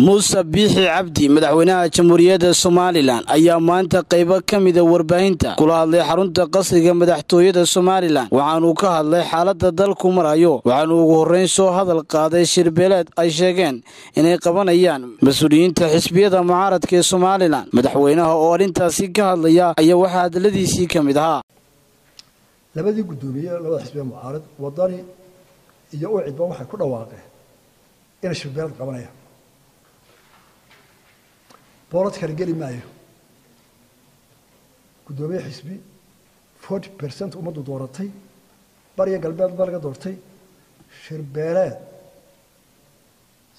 muuse biixi cabdi madaxweynaha jamhuuriyadda Somaliland ayaa maanta qayb ka mid ah warbaahinta kula hadlay xarunta qasriga madaxtooyada Somaliland waxaanu ka hadlay xaaladda dalku marayo waxaanu ugu horeyn soo hadal qaaday shirbeeleed ay sheegeen inay qabanayaan mas'uuliyiinta xisbiyada mucaaradka ee Somaliland madaxweynaha oo arintaasi ka hadlaya ayaa waxa hadaladiisii ka mid ahaa labadii gudoomiye labada xisbiga mucaarad wadani iyo oo cidba waxay ku dhawaaqeen in shirbeeleed qabanayaan بولت كرجالي معي قدومي حسبي 40% ومدو دورتي بريا قلبات برقة دورتي شربالات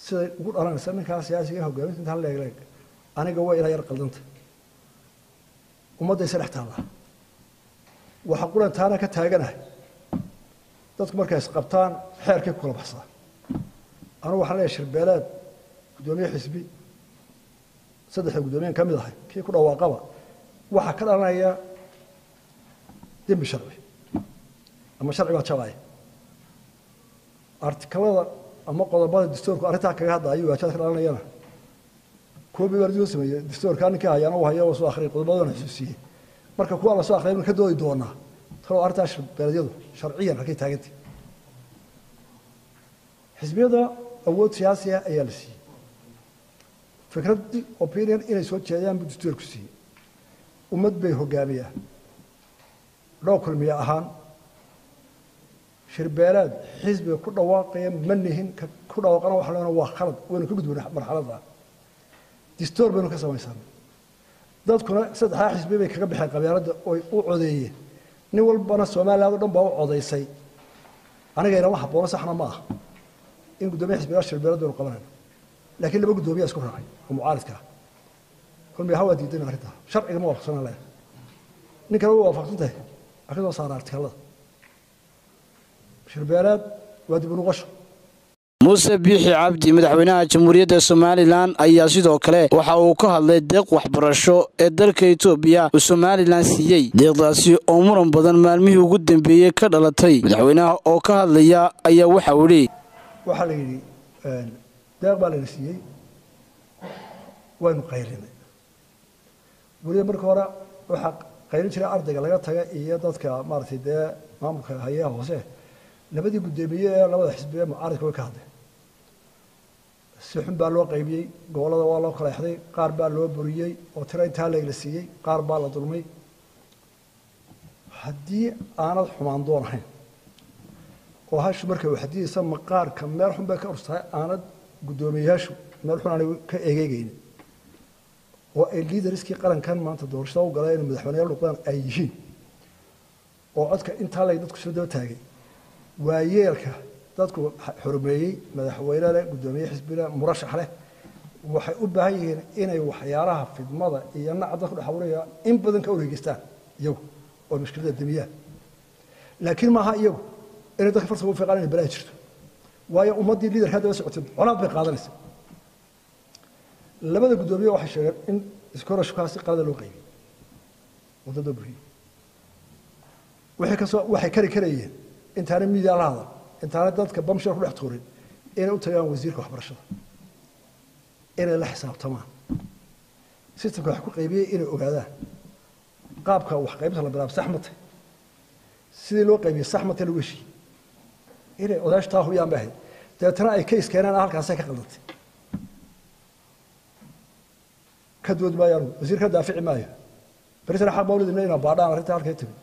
سيد يقول أنا سنة كاسياسية هو قابلت انت هلا يقولك أنا جوا إلى يرقل أنت ومدو يسرحت الله وحقول أنت أنا كتاجنا تذكر مركز قبطان حير كيف كل بحصة أنا وحنا شربالات قدومي حسبي saddex gudoomiye ka mid ah kii ku dhawaaqaba waxa ka dhalanaya dambi sharci ama sharciga jabay artikalada ama qodobada dastuurka arinta kaga hadlayo waxa ka dhalanayana koobi wardiyo sameeyay dastuurka ninka ayana uu hayo soo akhriyo qodobada xusuusiye marka kuwa la soo akhriyo ka doodi doona talo artash beeladiyadu sharciyan halkay taagantay xisbiyada awood siyaasi ah ayaa la siiyay فكرتي opinion إني سويت شيئا بدستور كسي ومد به هجامية لو كل مياه أهان شربيلاد حزب كل واقع منهن كل واقع وحلنا واخرد وين كجدون مرحلة ذا دستور بينو كسر ويسام ضد كنا صد حزب بيك كجب حق بيرد وعضية نقول بنا السومال هذا دم باو عضي سي أنا جاي نروح بونا صحنا ما إن قدامي حزب شربيلاد ونقبلنا لكن لما قدومي أسكر راعي ومعارض كه كل ما هو ديدنا هرتها شرع ما وافقنا له نكره وافقته أكيد صار ارتكاله شربيلاد وادي بنو غش muuse biixi cabdi madaxweynaha jamhuuriyadda Somaliland ayaa sidoo kale waxa uu ka hadlay deeq waxbarasho ee dalka Itoobiya oo Somaliland siiyay deeqdaasi oo muran badan maalmihii ugu dambeeyay ka dhalatay madaxweynaha oo ka hadlaya ayaa waxa uu waxa la yiri deeq baa la siiyay waynu qaylinay waliba marka hore waxa qaylin jiray ardayga laga taga iyo dadka maartay maamulka hayaha hoose labadii gudoomiye ee labada xisbiye mucaaradka way ka hadleen si xun baa loo qaybiyay gobolada waa loo kala xday qaar baa loo buriyay oo tiro inta la siiyay qaar baa la dulmay haddii aanad xumaan doonahayn oo hash marka waxdiisa maqaarka meel xun bay ka urstay aanad gudoomiyaashu meel xun aan ka eegayeen oo ay liidariskii qarankan maanta doorashada u galeen madaxweynaha luqdan ay yihiin oo codka inta la dadku soo daba taagay waayeelka dadku xurmeeyay madaxweynaha gudoomiye xisbiga murashax leh waxay u baahan yihiin inay waxyaalaha fidmada iyo nacda ku dhaxawlaya in badan ka wareegistaan iyagu oo mushkilada damiyaan laakiin ma aha iyagu inay dadka farsamo u fiiqaan inay balaa jirto waayo ummadii liidarka hadda socotay colaad bay qaadanaysaa labada gudoomiye waxay sheegeen in iskoorashkaasi qalad loo qaybiyay wadada buriye waxay karayeen intaana miidiya la hadal intaana dadka bamshar ku dhex tuurin inay u tagaan wasiirka waxbarashada inay la xisaabtamaan systemka wax ku qaybiyay inay ogaadaan qaabka wax qaybta la bilaab saxmata sidii loo qaybiyay saxmata lagu heshiiyey inay odaashtaa hubiyaan baahay deetana ay case keenaan halkaas ay ka qaldantay ka dood maayaan wasiirka daafici maayo baritan xaq mawlid inay baadhaan arrinta halka ay tahay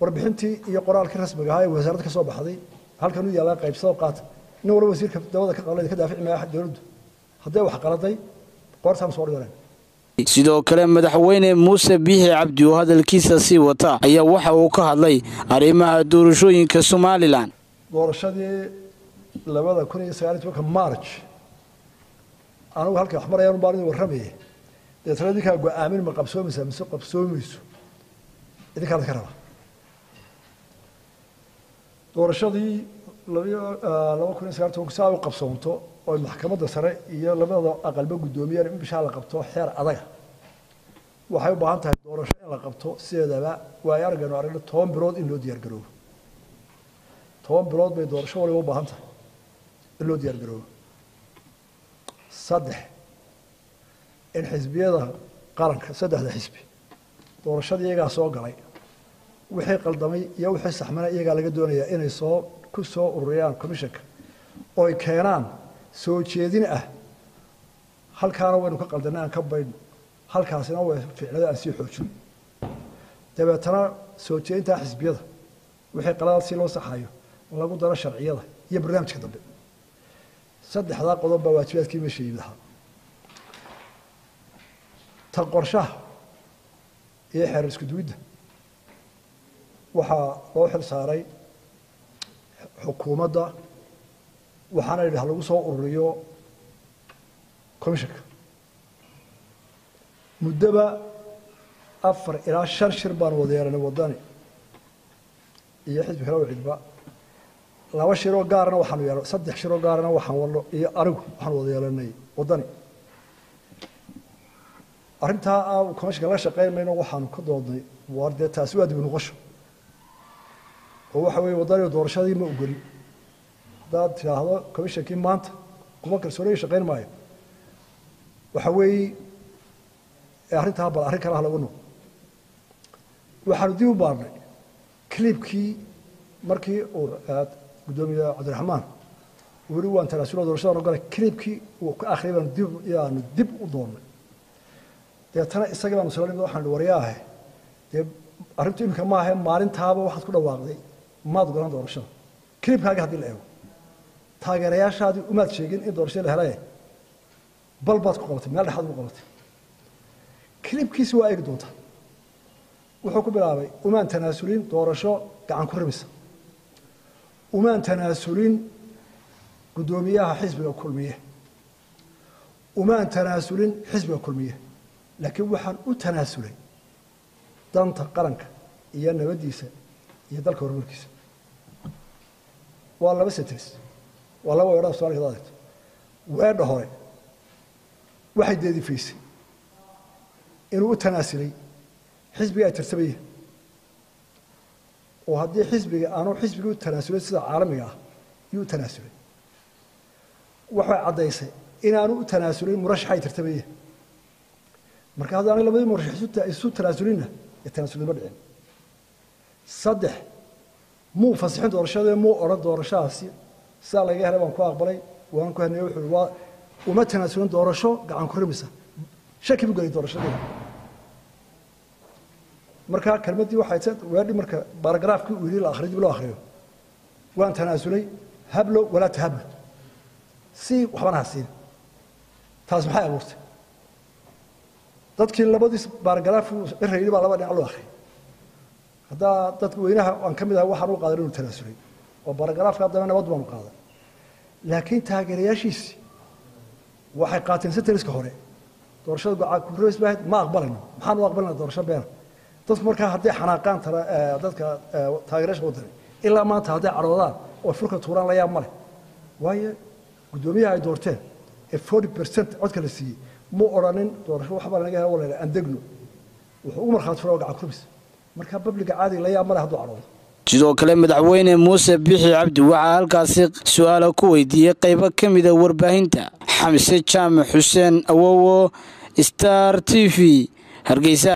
warbixintii iyo qoraalkii rasmiga ah ee wasaaradda ka soo baxday halkan uu yaala qaybsado qaat nin walba wasiirka dawladda ka qalay ka daafici maayo dawladdu haday wax qaladay qoortaan soo dhigeen sidoo kale madaxweyne muuse biixi cabdi oo hadalkiisa sii wata ayaa waxa uu ka hadlay arrimaha doorashooyinka Somaliland doorashadii 2019 March anigu halka wax marayaan baarin warramay deetradii ka go'aamin ma qabsoomaysa mise qabsoomayso idinka la karaba doorashadii 2019 saa u qabsoonto oo maxkamadda sare iyo labada aqalba gudoomiyeen in bisha la qabto xeer adag waxay u baahan tahay doorasho in la qabto sideedaba waa aragano aragno 10 bilood in loo diyaar garoobo 10 bilood bay doorasho waliba u baahan tahay in loo diyaar garoobo saddex in xisbiyada qaranka saddexda xisbi doorashada iyagaa soo galay wixii qaldamay iyo wixii saxmana iyagaa laga doonayaa inay ku soo ururiyaan commissionka oo ay keenaan soo jeedin ah halkaana waynu ka qaldanay aan ka baydhno halkaasina way ficilada aan sii xoojin dabeetana soo jeedinta xisbiyada wixii qaladaad si loo saxayo lagu daro sharciyada iyo barnaamijka dambe saddexda qodob baa waajibaadkii meesha yimid ahaa ta qorshaha iyo xeer isku duwidda waxaa loo xil saaray xukuumadda waxaana yidhaha lagu soo ururiyo commissionka muddoba 4 ilaa 5 shir baan wada yeelanay wadani iyo xisbi kale wixidba 2 shiroo gaarna waxaan yeelanay 3 shiroo gaarna waxaan wado iyo anigu waxaan wada yeelanay wadani arrinta commissionka la shaqeynayno waxaan ka doodnay warda taas waa dib u noqosho oo waxa weeye wadani doorashadii ma ogoli dad tiraahdo commissionkii maanta kuma kalsoonay shaqeyn maayo waxa weeye arrinta bal arrin kale lagu noqdo waxaan dib u baarnay clipkii markii uu gudoomiye Cabdiraxmaan weli waan tanaasulo doorashada galay clipkii uu ka akhriban dib u doonay deetana isaga baan soo leeyahay waxaan wariyaahay arrintu imika ma ahayn maalintaaba waxaad ku dhawaaqday maad go'aan doorashada clipkaaga hadii la eego taageerayaashaadii umaad sheegin in doorashada la helay bal baad ku qabatay meel dhaxad u qabatay clipkiisa waa eegi doontaa wuxuu ku bilaabay umaan tanaasulin doorasho gacan ku rimisa umaan tanaasulin gudoomiyaha xisbiga kulmiye umaan tanaasulin xisbiga kulmiye laakiin waxaan u tanaasulay danta qaranka iyo nabadiisa iyo dalka horumarkiisa waa laba sentence waa laba weerar Soomaaliga dadka weedha hore waxay deedifaysay inuu u tanaasulay xisbiga ay tartamayeen oo haddii xisbiga aanu xisbiga u tanaasulay sida caalamiga ah yuu tanaasulay waxay cadaysay inaanu u tanaasulin murashax ay tartamayeen marka hadda aniga labadii murashax isu tanaasulina tanaasulin ma dhicin saddex muu fasixin doorashada muu oran doorashadaasi saa laga helay baan ku aqbalay waan ku hanay wuxuu waa uma tanaasulin doorasho gacan ku rimisa shaki bu galay doorashada marka kalmadii waxay tahay weedhi marka paragraafkii uu la akhriyo loo akhriyo waan tanaasulay hablo wala tahab si waxbana hasiin taas maxay abuurtay dadkii labadii paragraaf reeyay baa laba dhinac loo akhriyo hada dadku weynaha aan kamid ah waxaan u qaaday inuu tanaasulay oo paragraafka daba nabad baan u qaaday laakiin taageerayaashiisi waxay qaateen sentence hore doorashada gacan ku rimisa ma aqbalano maxaan u aqbalnaa doorasho been dadku markaa haddii xanaaqaan dadka taageerayaasha wadani ilaa maanta hadday caroodaan oo furka tuuraan la yaab male waayo gudoomiyaha ay doorteen 40% codka la siiyey mu oranin doorasho waxba laga helo walaal aan degno wuxuu u marxad furo gacan ku rimisa marka publiga caadi la yaab male hadduu caroodo sidoo kale madaxweyne Muuse Bixi Cabdi waxa halkaasi su'aalo ku weydiiyay qaybo kamid ah warbaahinta Xamse Jaamac Xuseen Awowo Star TV Hargeysa.